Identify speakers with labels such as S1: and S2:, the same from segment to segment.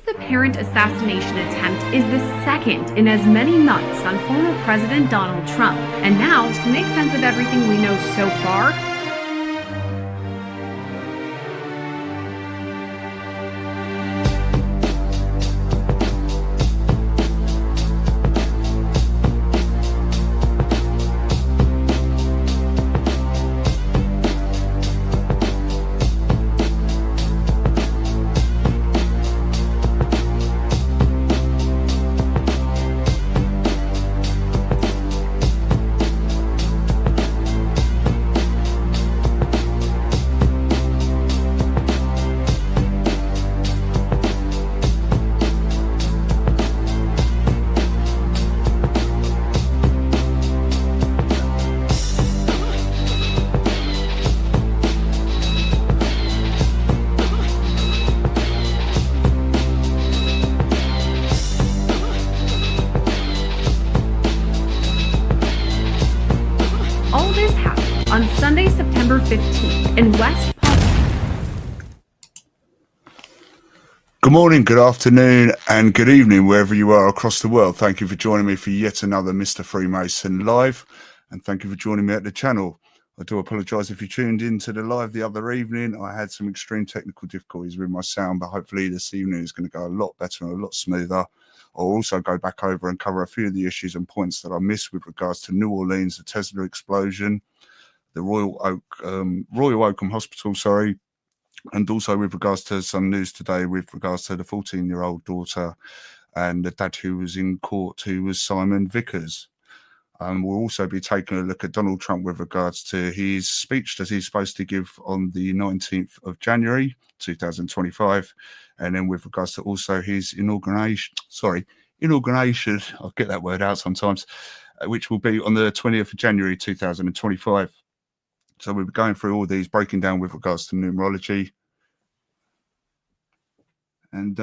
S1: This apparent assassination attempt is the second in as many months on former President Donald Trump. And now, to make sense of everything we know so far, all this happened on Sunday, September 15th in West Palm.
S2: Good morning, good afternoon, and good evening, wherever you are across the world. Thank you for joining me for yet another Mr. Freemason live, and thank you for joining me at the channel. I do apologise if you tuned into the live the other evening. I had some extreme technical difficulties with my sound, but hopefully this evening is going to go a lot better and a lot smoother. I'll also go back over and cover a few of the issues and points that I missed with regards to New Orleans, the Tesla explosion, the Royal Oakham Hospital, and also with regards to some news today with regards to the 14-year-old daughter and the dad who was in court, who was Simon Vickers. We'll also be taking a look at Donald Trump with regards to his speech that he's supposed to give on the 19th of January 2025, and then with regards to also his inauguration, I'll get that word out sometimes, which will be on the 20th of January 2025. So we'll be going through all these, breaking down with regards to numerology, and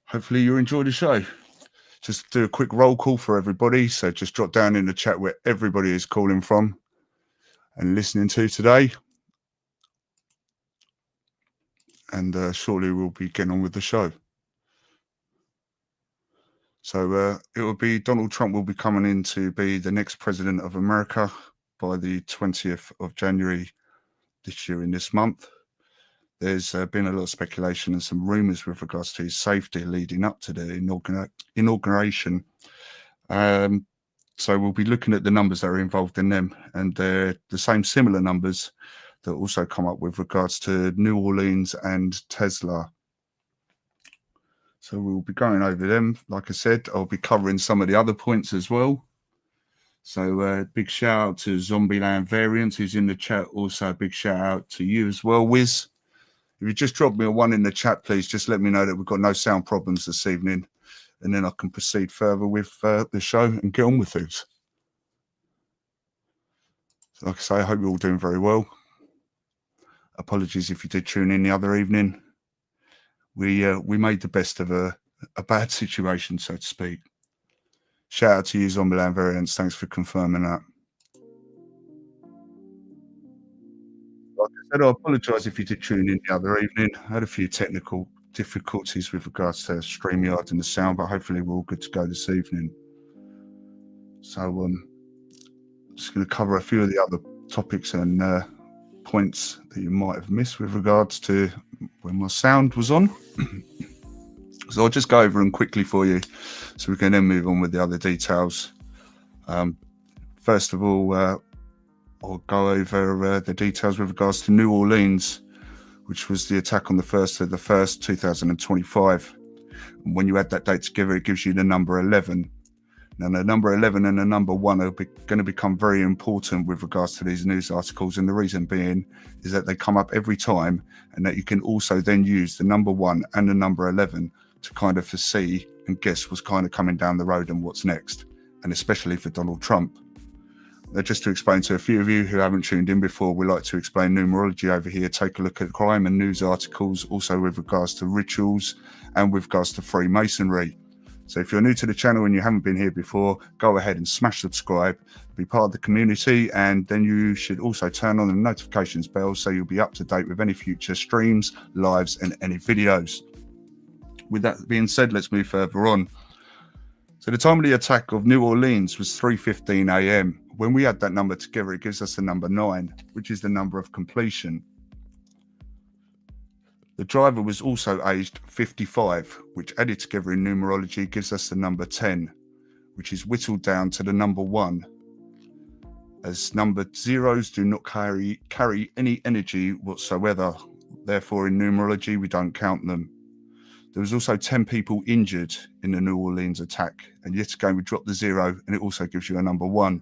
S2: hopefully you enjoy the show. Just do a quick roll call for everybody. So just drop down in the chat where everybody is calling from and listening to today. And shortly we'll be getting on with the show. So it will be Donald Trump will be coming in to be the next president of America by the 20th of January this year in this month. There's been a lot of speculation and some rumours with regards to his safety leading up to the inauguration. So we'll be looking at the numbers that are involved in them, and they're the same similar numbers that also come up with regards to New Orleans and Tesla. So we'll be going over them. Like I said, I'll be covering some of the other points as well. So big shout out to Zombieland Variants who's in the chat. Also a big shout out to you as well, Wiz. If you just drop me a 1 in the chat, please, just let me know that we've got no sound problems this evening, and then I can proceed further with the show and get on with things. So like I say, I hope you're all doing very well. Apologies if you did tune in the other evening. We made the best of a bad situation, so to speak. Shout out to you, Zombieland Variants. Thanks for confirming that. Like I said, I apologise if you did tune in the other evening. I had a few technical difficulties with regards to StreamYard and the sound, but hopefully we're all good to go this evening. So I'm just going to cover a few of the other topics and points that you might have missed with regards to when my sound was on. So I'll just go over them quickly for you so we can then move on with the other details. First of all, I'll go over the details with regards to New Orleans, which was the attack on the 1st of the 1st, 2025. And when you add that date together, it gives you the number 11. Now, the number 11 and the number 1 are going to become very important with regards to these news articles. And the reason being is that they come up every time, and that you can also then use the number 1 and the number 11 to kind of foresee and guess what's kind of coming down the road and what's next, and especially for Donald Trump. Now, just to explain to a few of you who haven't tuned in before, we like to explain numerology over here. Take a look at crime and news articles, also with regards to rituals and with regards to Freemasonry. So if you're new to the channel and you haven't been here before, go ahead and smash subscribe, be part of the community, and then you should also turn on the notifications bell so you'll be up to date with any future streams, lives, and any videos. with that being said, let's move further on. So the time of the attack of New Orleans was 3:15 a.m. When we add that number together, it gives us the number 9, which is the number of completion. The driver was also aged 55, which added together in numerology gives us the number 10, which is whittled down to the number 1, as number zeros do not carry any energy whatsoever. Therefore, in numerology, we don't count them. There was also 10 people injured in the New Orleans attack, and yet again, we drop the 0, and it also gives you a number 1.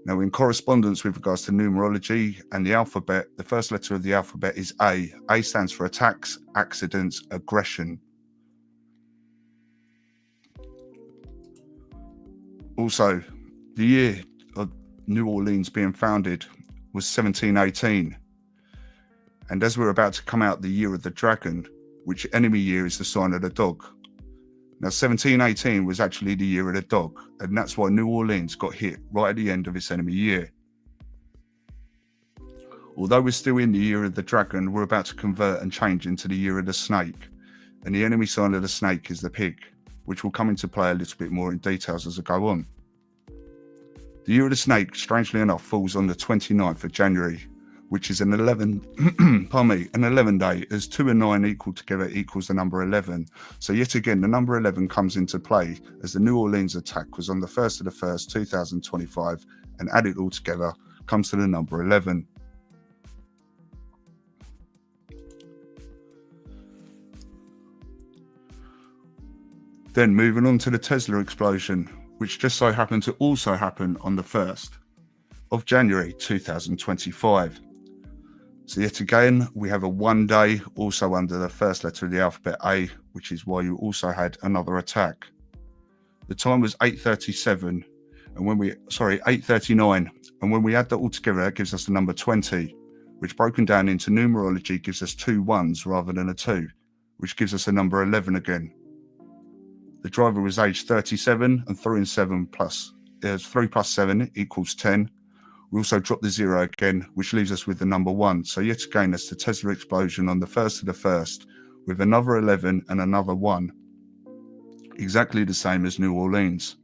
S2: Now, in correspondence with regards to numerology and the alphabet, the first letter of the alphabet is A. A stands for attacks, accidents, aggression. Also, the year of New Orleans being founded was 1718. And as we're about to come out the year of the dragon, which enemy year is the sign of the dog. Now, 1718 was actually the year of the dog, and that's why New Orleans got hit right at the end of its enemy year. Although we're still in the year of the dragon, we're about to convert and change into the year of the snake, and the enemy sign of the snake is the pig, which will come into play a little bit more in details as I go on. The year of the snake, strangely enough, falls on the 29th of January, which is an 11 day, as 2 and 9 equal together equals the number 11. So yet again, the number 11 comes into play, as the New Orleans attack was on the 1st of the 1st, 2025, and added all together comes to the number 11. Then moving on to the Tesla explosion, which just so happened to also happen on the 1st of January 2025. So yet again, we have a 1 day also under the first letter of the alphabet A, which is why you also had another attack. The time was 8:37, and 8:39, and when we add that all together, that gives us the number 20, which broken down into numerology gives us 2 1s rather than a 2, which gives us a number 11 again. The driver was aged 37, and 3 plus 7 equals 10. We also drop the 0 again, which leaves us with the number 1. So yet again, that's the Tesla explosion on the 1st of the 1st, with another 11 and another 1. Exactly the same as New Orleans.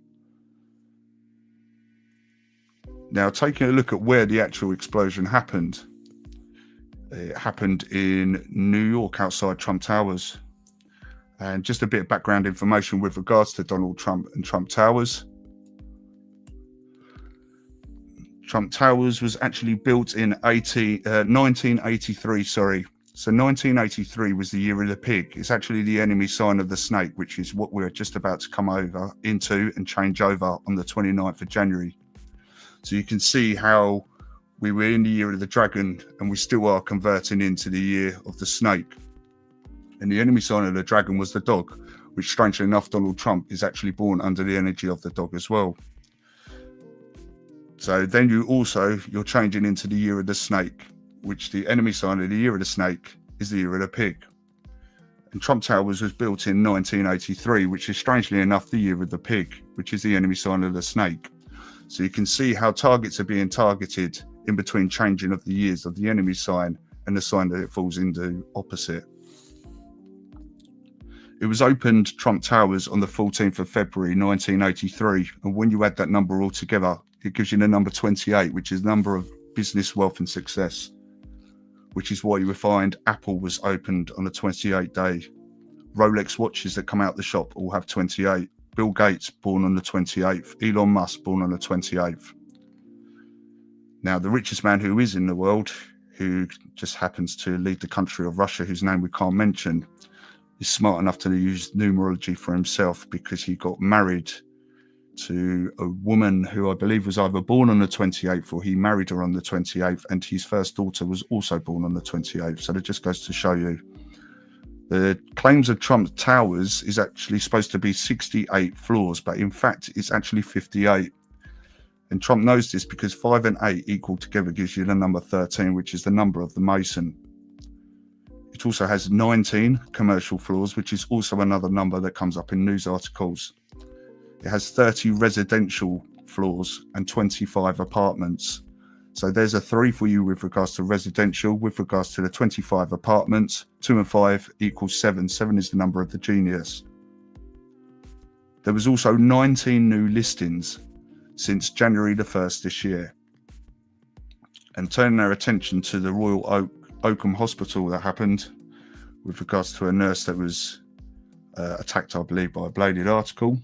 S2: Now, taking a look at where the actual explosion happened. It happened in New York, outside Trump Towers. And just a bit of background information with regards to Donald Trump and Trump Towers. Trump Towers was actually built in 1983, So 1983 was the year of the pig. It's actually the enemy sign of the snake, which is what we're just about to come over into and change over on the 29th of January. So you can see how we were in the year of the dragon and we still are converting into the year of the snake. And the enemy sign of the dragon was the dog, which strangely enough, Donald Trump is actually born under the energy of the dog as well. So then you're changing into the year of the snake, which the enemy sign of the year of the snake is the year of the pig. And Trump Towers was built in 1983, which is strangely enough the year of the pig, which is the enemy sign of the snake. So you can see how targets are being targeted in between changing of the years of the enemy sign and the sign that it falls into opposite. It was opened, Trump Towers, on the 14th of February 1983, and when you add that number all together, it gives you the number 28, which is the number of business, wealth and success, which is why you will find Apple was opened on the 28th day. Rolex watches that come out the shop all have 28. Bill Gates, born on the 28th. Elon Musk, born on the 28th. Now, the richest man who is in the world, who just happens to lead the country of Russia, whose name we can't mention, is smart enough to use numerology for himself because he got married to a woman who I believe was either born on the 28th or he married her on the 28th, and his first daughter was also born on the 28th. So that just goes to show you. The claims of Trump Towers is actually supposed to be 68 floors, but in fact it's actually 58. And Trump knows this because 5 and 8 equal together gives you the number 13, which is the number of the Mason. It also has 19 commercial floors, which is also another number that comes up in news articles. It has 30 residential floors and 25 apartments. So there's a 3 for you with regards to residential. With regards to the 25 apartments, 2 and 5 equals 7. 7 is the number of the genius. There was also 19 new listings since January the 1st this year. And turning our attention to the Royal Oakham Hospital that happened with regards to a nurse that was attacked, I believe, by a bladed article.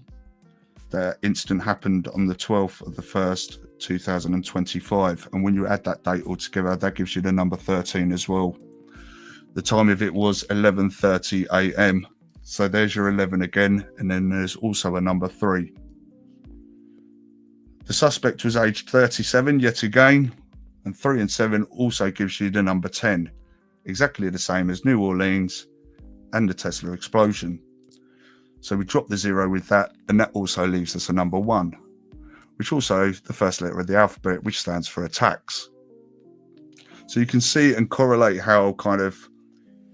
S2: That incident happened on the 12th of the 1st, 2025. And when you add that date all together, that gives you the number 13 as well. The time of it was 11:30 a.m. So there's your 11 again. And then there's also a number 3. The suspect was aged 37 yet again. And 3 and 7 also gives you the number 10. Exactly the same as New Orleans and the Tesla explosion. So we drop the 0 with that, and that also leaves us a number 1, which also the first letter of the alphabet, which stands for attacks. So you can see and correlate how kind of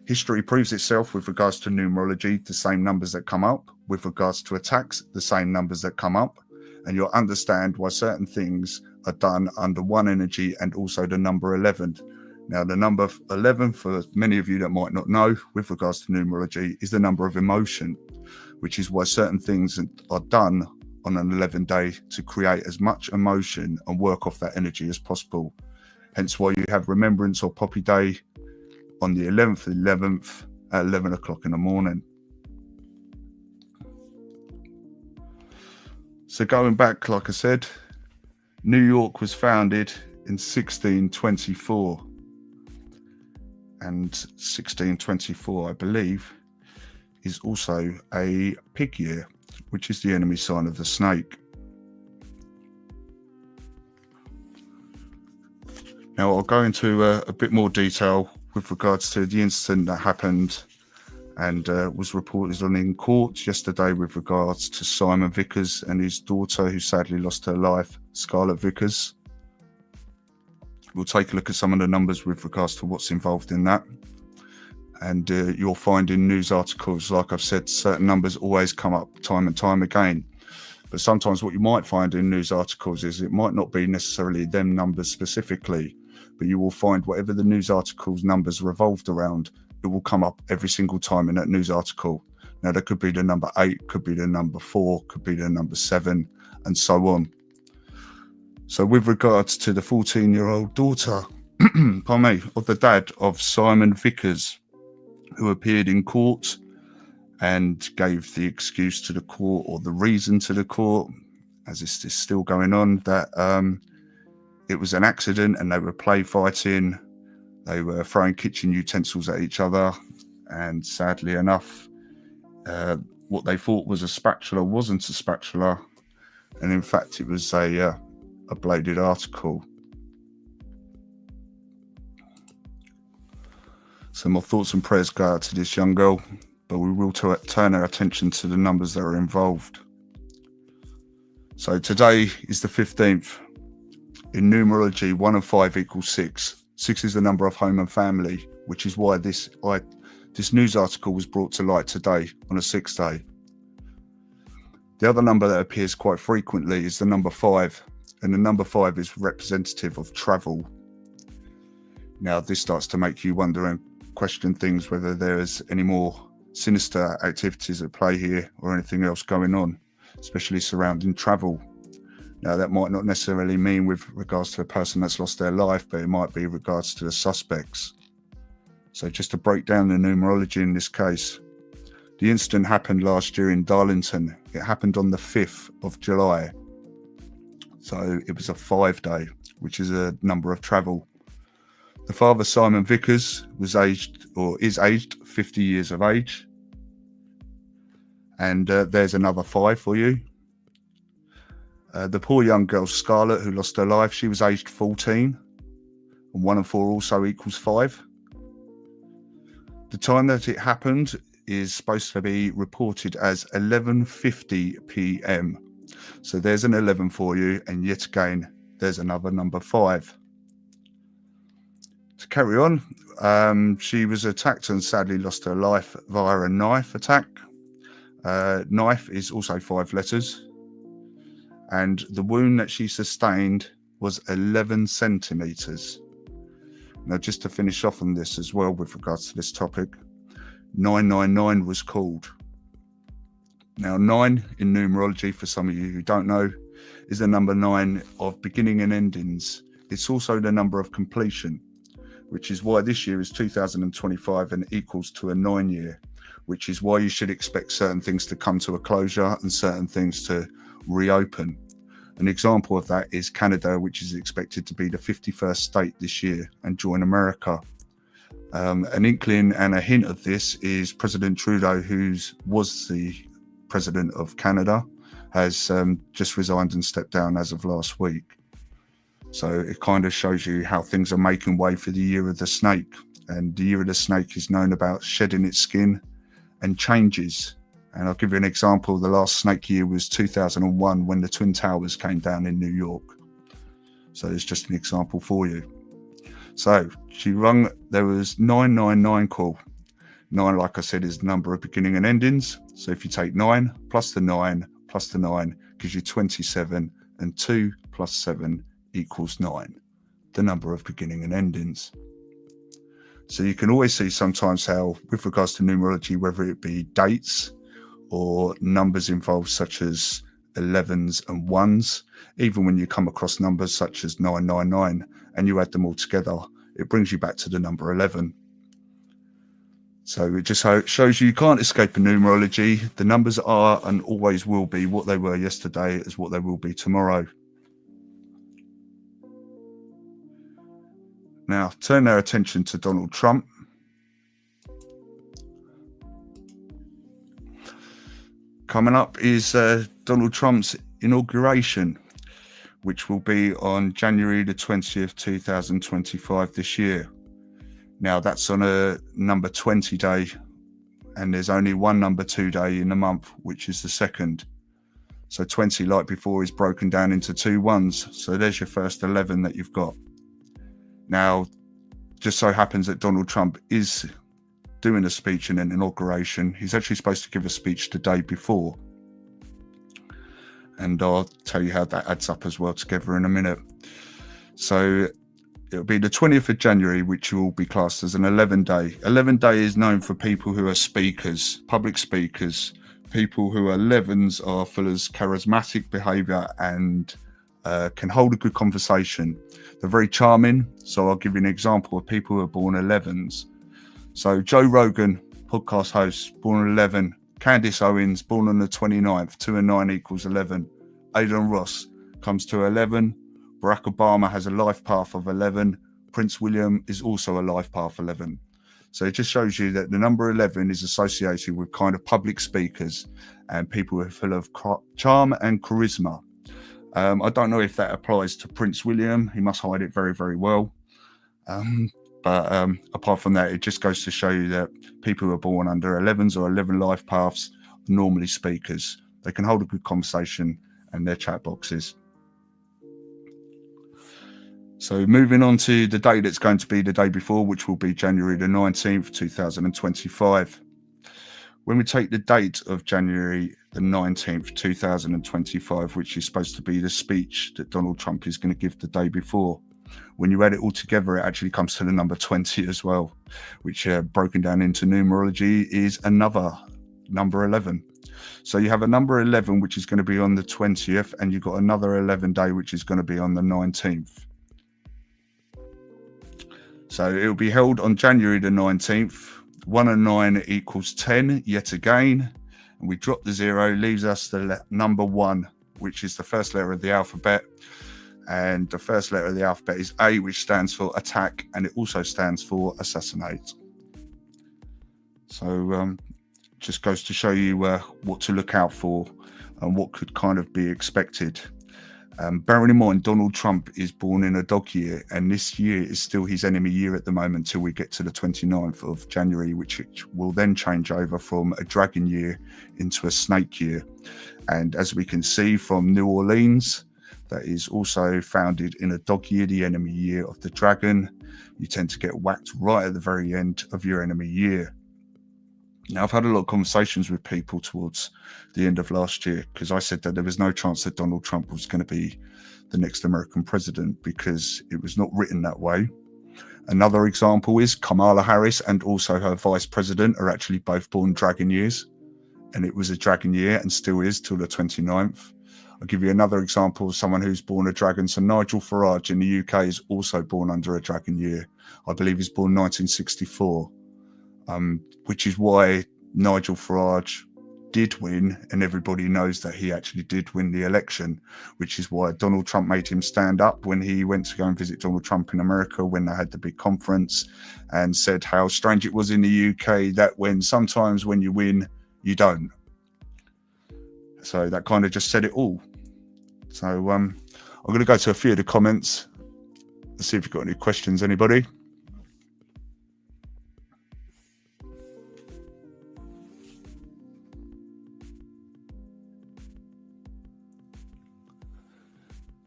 S2: history proves itself with regards to numerology, the same numbers that come up, with regards to attacks, the same numbers that come up, and you'll understand why certain things are done under one energy and also the number 11. Now, the number 11, for many of you that might not know, with regards to numerology, is the number of emotion, which is why certain things are done on an 11 day to create as much emotion and work off that energy as possible. Hence why you have Remembrance or Poppy Day on the 11th at 11 o'clock in the morning. So going back, like I said, New York was founded in 1624. And 1624, I believe, is also a pig year, which is the enemy sign of the snake. Now I'll go into a bit more detail with regards to the incident that happened and was reported on in court yesterday with regards to Simon Vickers and his daughter, who sadly lost her life, Scarlett Vickers. We'll take a look at some of the numbers with regards to what's involved in that. And you'll find in news articles, like I've said, certain numbers always come up time and time again. But sometimes what you might find in news articles is it might not be necessarily them numbers specifically, but you will find whatever the news article's numbers revolved around, it will come up every single time in that news article. Now, there could be the number 8, could be the number 4, could be the number 7, and so on. So with regards to the 14-year-old daughter, pardon me, of the dad of Simon Vickers, who appeared in court and gave the excuse to the court, or the reason to the court, as this is still going on, that it was an accident and they were play fighting. They were throwing kitchen utensils at each other, and sadly enough, what they thought was a spatula wasn't a spatula, and in fact it was a bladed article. So my thoughts and prayers go out to this young girl, but we will turn our attention to the numbers that are involved. So today is the 15th. In numerology, 1 and 5 equals 6. 6 is the number of home and family, which is why this news article was brought to light today on a 6th day. The other number that appears quite frequently is the number 5, and the number 5 is representative of travel. Now, this starts to make you wonder and question things, whether there is any more sinister activities at play here or anything else going on, especially surrounding travel. Now, that might not necessarily mean with regards to a person that's lost their life, but it might be regards to the suspects. So just to break down the numerology in this case, the incident happened last year in Darlington. It happened on the 5th of July. So it was a 5 day, which is a number of travel. The father, Simon Vickers, is aged 50 years of age. And there's another 5 for you. The poor young girl, Scarlett, who lost her life, she was aged 14. And 1 and 4 also equals 5. The time that it happened is supposed to be reported as 11:50 p.m. So there's an 11 for you. And yet again, there's another number 5. To carry on, she was attacked and sadly lost her life via a knife attack. Knife is also 5 letters. And the wound that she sustained was 11 centimeters. Now, just to finish off on this as well with regards to this topic, 999 was called. Now, 9 in numerology, for some of you who don't know, is the number 9 of beginning and endings. It's also the number of completion, which is why this year is 2025 and equals to a 9 year, which is why you should expect certain things to come to a closure and certain things to reopen. An example of that is Canada, which is expected to be the 51st state this year and join America. An inkling and a hint of this is President Trudeau, who was the president of Canada, has just resigned and stepped down as of last week. So it kind of shows you how things are making way for the year of the snake. And the year of the snake is known about shedding its skin and changes. And I'll give you an example. The last snake year was 2001 when the Twin Towers came down in New York. So it's just an example for you. So there was 999 call. 9, like I said, is the number of beginning and endings. So if you take 9 plus the 9 plus the 9 gives you 27, and 2 plus 7 equals 9, the number of beginning and endings. So you can always see sometimes how, with regards to numerology, whether it be dates or numbers involved such as 11s and 1s, even when you come across numbers such as 999 and you add them all together, it brings you back to the number 11. So it just shows you can't escape a numerology. The numbers are and always will be what they were yesterday is what they will be tomorrow. Now, turn our attention to Donald Trump. Coming up is Donald Trump's inauguration, which will be on January the 20th, 2025 this year. Now, that's on a number 20 day, and there's only one number 2 day in the month, which is the 2nd. So 20, like before, is broken down into 2 ones. So there's your first 11 that you've got. Now, just so happens that Donald Trump is doing a speech in an inauguration. He's actually supposed to give a speech the day before. And I'll tell you how that adds up as well together in a minute. So it'll be the 20th of January, which will be classed as an 11 day. 11 day is known for people who are speakers, public speakers. People who are 11s are full of charismatic behavior and can hold a good conversation. They're very charming. So I'll give you an example of people who are born 11s. So Joe Rogan, podcast host, born 11. Candace Owens, born on the 29th, 2 and 9 equals 11. Aidan Ross comes to 11. Barack Obama has a life path of 11. Prince William is also a life path 11. So it just shows you that the number 11 is associated with kind of public speakers and people who are full of charm and charisma. I don't know if that applies to Prince William. He must hide it very, very well. But apart from that, it just goes to show you that people who are born under 11s or 11 life paths are normally speakers. They can hold a good conversation and their chat boxes. So moving on to the day that's going to be the day before, which will be January the 19th, 2025. When we take the date of January the 19th, 2025, which is supposed to be the speech that Donald Trump is going to give the day before, when you add it all together, it actually comes to the number 20 as well, which broken down into numerology is another number 11. So you have a number 11, which is going to be on the 20th, and you've got another 11 day, which is going to be on the 19th. So it will be held on January the 19th. 1 and 9 equals 10 yet again. And we drop the 0, leaves us the number 1, which is the first letter of the alphabet. And the first letter of the alphabet is A, which stands for attack, and it also stands for assassinate. So just goes to show you what to look out for and what could kind of be expected. Bearing in mind, Donald Trump is born in a dog year, and this year is still his enemy year at the moment till we get to the 29th of January, which will then change over from a dragon year into a snake year. And as we can see from New Orleans, that is also founded in a dog year, the enemy year of the dragon. You tend to get whacked right at the very end of your enemy year. Now, I've had a lot of conversations with people towards the end of last year because I said that there was no chance that Donald Trump was going to be the next American president because it was not written that way. Another example is Kamala Harris and also her vice president are actually both born dragon years, and it was a dragon year and still is till the 29th. I'll give you another example of someone who's born a dragon. So Nigel Farage in the UK is also born under a dragon year. I believe he's born 1964, which is why Nigel Farage did win, and everybody knows that he actually did win the election, which is why Donald Trump made him stand up when he went to go and visit Donald Trump in America when they had the big conference, and said how strange it was in the UK that sometimes when you win, you don't. So that kind of just said it all. So I'm going to go to a few of the comments. Let's see if you've got any questions, anybody.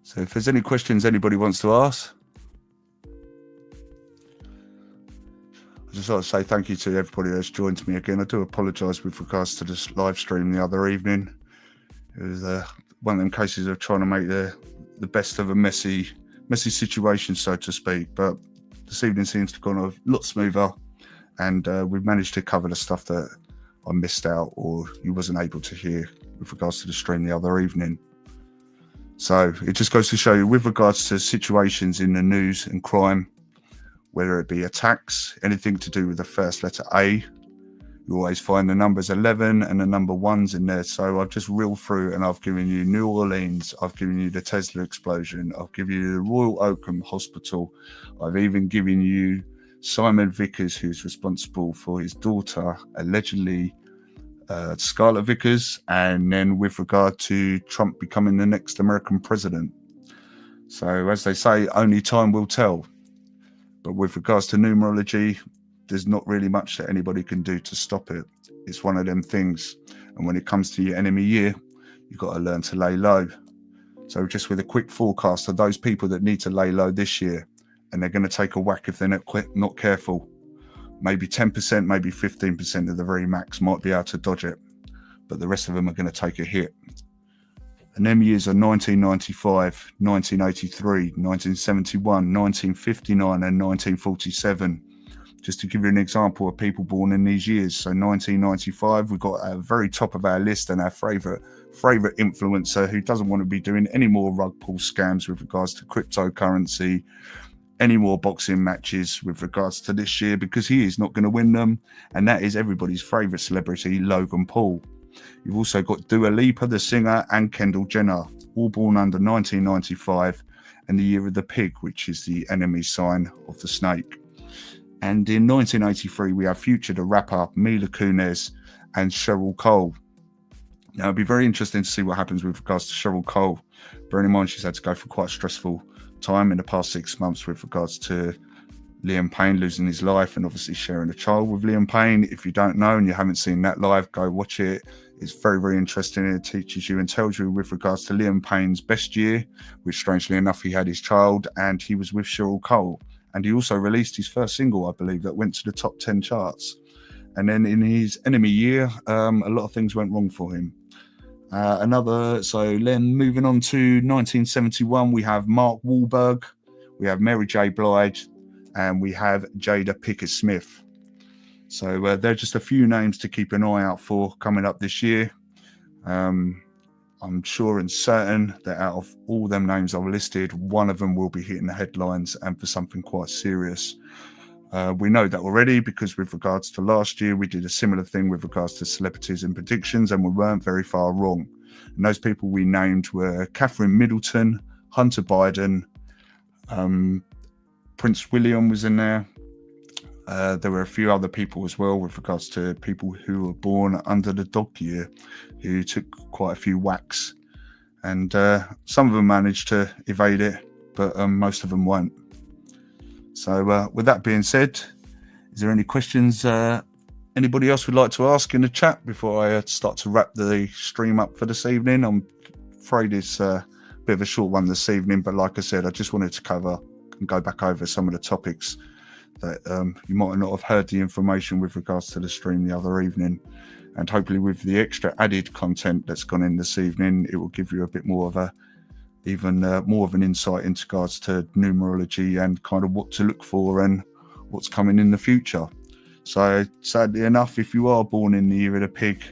S2: So if there's any questions anybody wants to ask, I just like to say thank you to everybody that's joined me again. I do apologise with regards to this live stream the other evening. It was one of them cases of trying to make the best of a messy situation, so to speak. But this evening seems to have gone a lot smoother, and we've managed to cover the stuff that I missed out or you wasn't able to hear with regards to the stream the other evening. So it just goes to show you with regards to situations in the news and crime, whether it be attacks, anything to do with the first letter A, you always find the numbers 11 and the number 1s in there. So I've just reeled through and I've given you New Orleans, I've given you the Tesla explosion, I've given you the Royal Oakham Hospital, I've even given you Simon Vickers, who's responsible for his daughter allegedly Scarlett Vickers, and then with regard to Trump becoming the next American president. So as they say, only time will tell. But with regards to numerology, there's not really much that anybody can do to stop it. It's one of them things. And when it comes to your enemy year, you've got to learn to lay low. So just with a quick forecast of those people that need to lay low this year, and they're going to take a whack if they're not careful. Maybe 10%, maybe 15% of the very max might be able to dodge it, but the rest of them are going to take a hit. And them years are 1995, 1983, 1971, 1959, and 1947. Just to give you an example of people born in these years. So 1995, we've got at the very top of our list and our favourite influencer who doesn't want to be doing any more rug pull scams with regards to cryptocurrency, any more boxing matches with regards to this year, because he is not going to win them, and that is everybody's favourite celebrity, Logan Paul. You've also got Dua Lipa, the singer, and Kendall Jenner, all born under 1995 and the year of the pig, which is the enemy sign of the snake. And in 1983, we have Future, the rapper, Mila Kunis, and Cheryl Cole. Now, it'd be very interesting to see what happens with regards to Cheryl Cole. Bearing in mind, she's had to go for quite a stressful time in the past 6 months with regards to Liam Payne losing his life and obviously sharing a child with Liam Payne. If you don't know and you haven't seen that live, go watch it. It's very, very interesting. It teaches you and tells you with regards to Liam Payne's best year, which strangely enough, he had his child and he was with Cheryl Cole. And he also released his first single, I believe, that went to the top 10 charts. And then in his enemy year, a lot of things went wrong for him. So then moving on to 1971, we have Mark Wahlberg, we have Mary J. Blige, and we have Jada Pinkett Smith. So they're just a few names to keep an eye out for coming up this year. I'm sure and certain that out of all them names I've listed, one of them will be hitting the headlines and for something quite serious. We know that already because with regards to last year, we did a similar thing with regards to celebrities and predictions, and we weren't very far wrong. And those people we named were Catherine Middleton, Hunter Biden, Prince William was in there. There were a few other people as well with regards to people who were born under the dog year who took quite a few whacks. And some of them managed to evade it, but most of them won't. So with that being said, is there any questions anybody else would like to ask in the chat before I start to wrap the stream up for this evening? I'm afraid it's a bit of a short one this evening, but like I said, I just wanted to cover and go back over some of the topics that you might not have heard the information with regards to the stream the other evening. And hopefully with the extra added content that's gone in this evening, it will give you a bit more of more of an insight into regards to numerology and kind of what to look for and what's coming in the future. So sadly enough, if you are born in the year of the pig,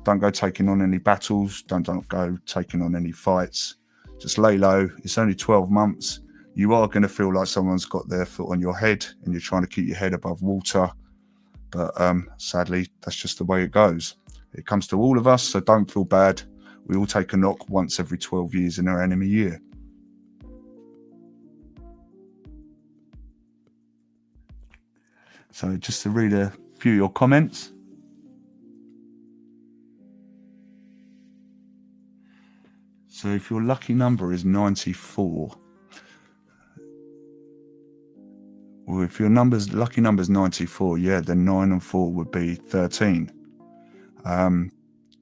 S2: don't go taking on any battles, don't go taking on any fights. Just lay low. It's only 12 months. You are going to feel like someone's got their foot on your head and you're trying to keep your head above water. But sadly, that's just the way it goes. It comes to all of us, so don't feel bad. We all take a knock once every 12 years in our enemy year. So just to read a few of your comments. So if your lucky number is 94, well, if your lucky number is 94, yeah, then 9 and 4 would be 13.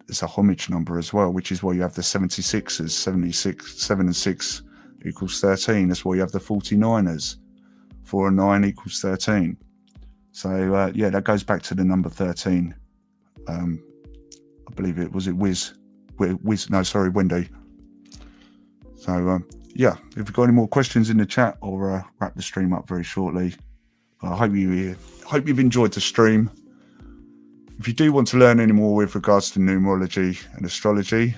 S2: It's a homage number as well, which is why you have the 76ers. 76, 7 and 6 equals 13. That's why you have the 49ers. 4 and 9 equals 13. So yeah, that goes back to the number 13. I believe it was Wendy. So yeah, if you've got any more questions in the chat, I'll wrap the stream up very shortly. I hope you've enjoyed the stream. If you do want to learn any more with regards to numerology and astrology,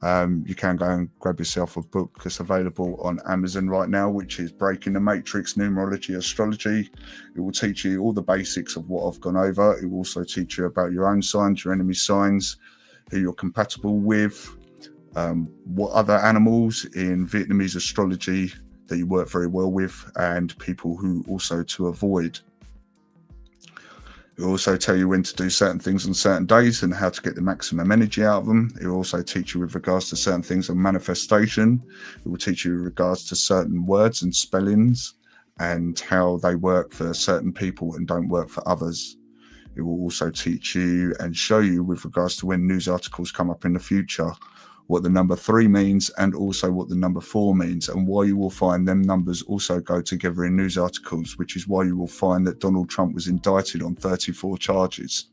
S2: you can go and grab yourself a book that's available on Amazon right now, which is Breaking the Matrix, Numerology, Astrology. It will teach you all the basics of what I've gone over. It will also teach you about your own signs, your enemy signs, who you're compatible with, what other animals in Vietnamese astrology that you work very well with, and people who also to avoid. It will also tell you when to do certain things on certain days and how to get the maximum energy out of them. It will also teach you with regards to certain things on manifestation. It will teach you with regards to certain words and spellings and how they work for certain people and don't work for others. It will also teach you and show you with regards to when news articles come up in the future, what the number 3 means and also what the number 4 means, and why you will find them numbers also go together in news articles, which is why you will find that Donald Trump was indicted on 34 charges.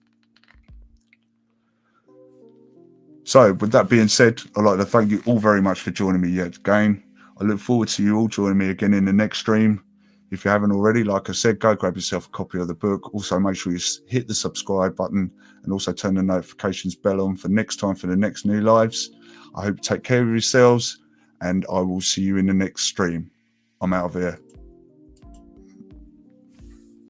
S2: So with that being said, I'd like to thank you all very much for joining me yet again. I look forward to you all joining me again in the next stream. If you haven't already, like I said, go grab yourself a copy of the book. Also make sure you hit the subscribe button and also turn the notifications bell on for next time for the next new lives. I hope you take care of yourselves, and I will see you in the next stream. I'm out of here.